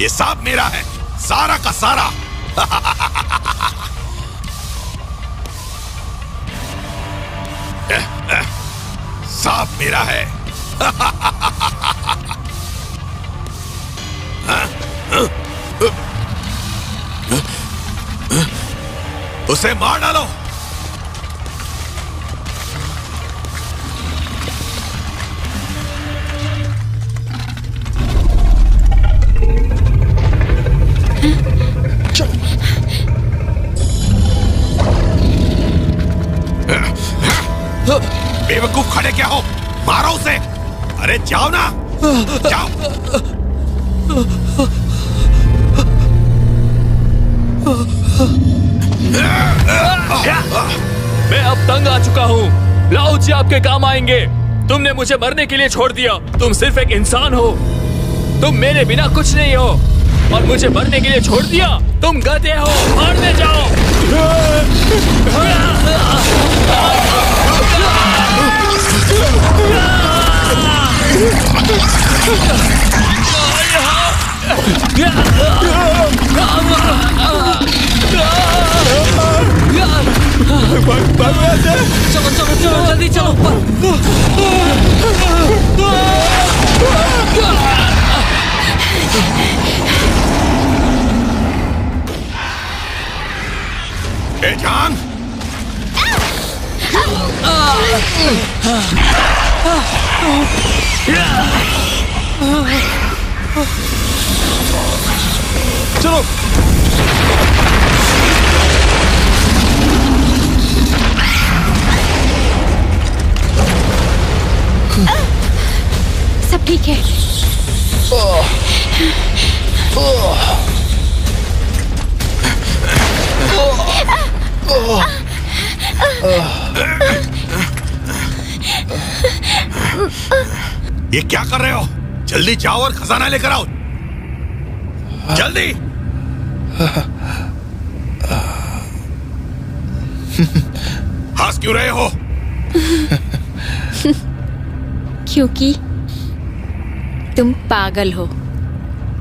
ये सांप मेरा है, सारा का सारा। सांप मेरा है। उसे मार डालो। बेवकूफ खड़े क्या हो? मारो उसे। अरे जाओ ना, जाओ। मैं अब तंग आ चुका हूँ। लाओ जी आपके काम आएंगे। तुमने मुझे मरने के लिए छोड़ दिया। तुम सिर्फ एक इंसान हो। तुम मेरे बिना कुछ नहीं हो और मुझे मरने के लिए छोड़ दिया। तुम गधे हो, मारने जाओ। चलो चलो चलो, जल्दी चलो। ए जान, चलो। सब ठीक है। ये क्या कर रहे हो? जल्दी जाओ और खजाना लेकर आओ, जल्दी। हंस क्यों रहे हो? क्योंकि तुम पागल हो।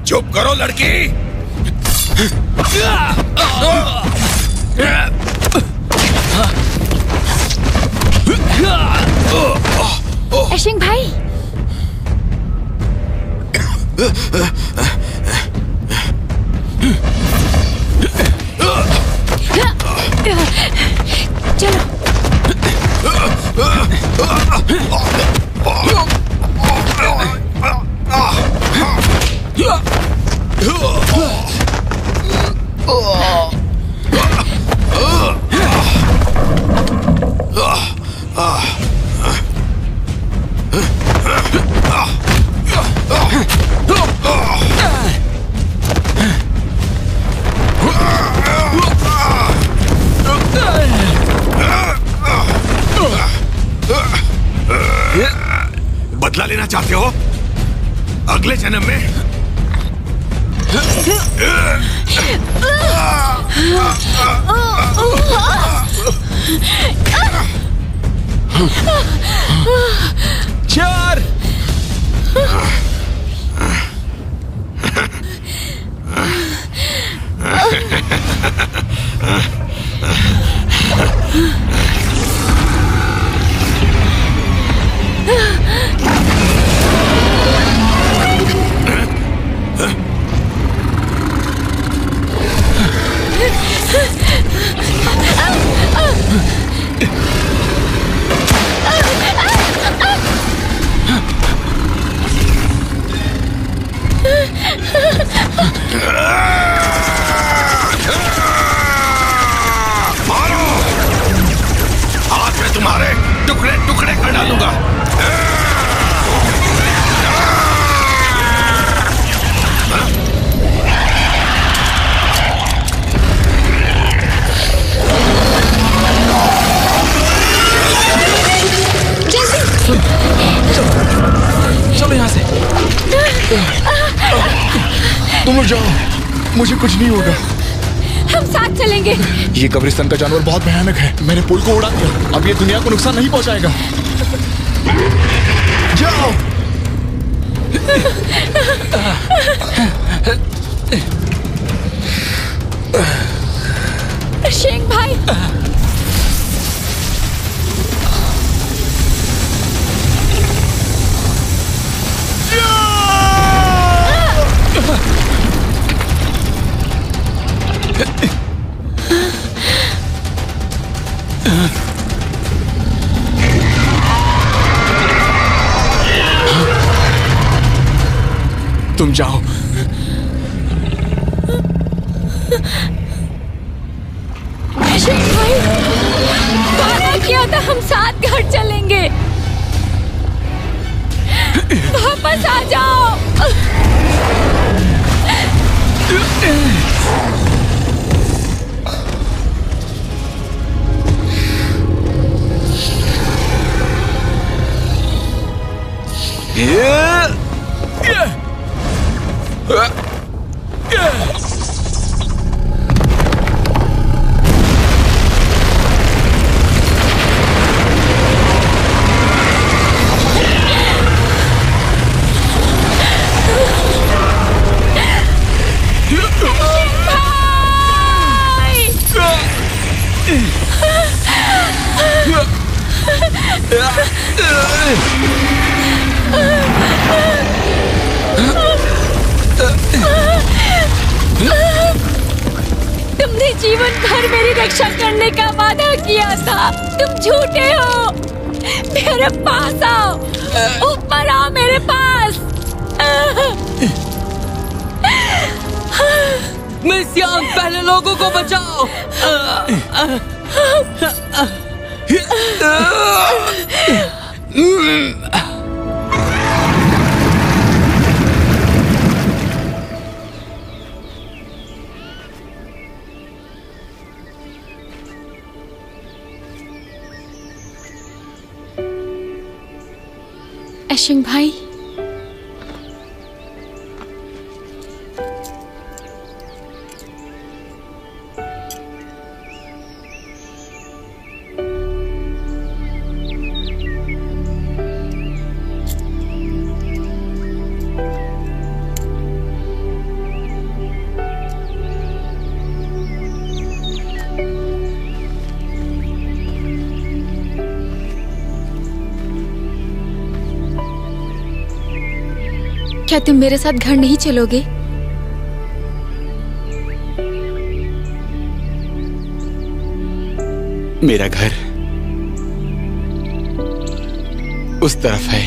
चुप करो लड़की। एशिंग भाई, चलो। बदला लेना चाहते हो अगले जन्म में? चार। मारो, आज मैं तुम्हारे टुकड़े टुकड़े कर डालूंगा। चलो यहाँ से। तुम लोग जाओ, मुझे कुछ नहीं होगा। हम साथ चलेंगे। ये कब्रिस्तान का जानवर बहुत भयानक है। मैंने पुल को उड़ा दिया, अब ये दुनिया को नुकसान नहीं पहुंचाएगा। जाओ। शेंग भाई, तुम जाओ। शेंग भाई, वादा किया था हम साथ घर चलेंगे। वापस आ जाओ। तुमने जीवन भर मेरी रक्षा करने का वादा किया था। तुम झूठे हो। मेरे पास आओ, ऊपर आओ मेरे पास। मिस यांग, पहले लोगों को बचाओ। एशिंग भाई, क्या तुम मेरे साथ घर नहीं चलोगे? मेरा घर उस तरफ है।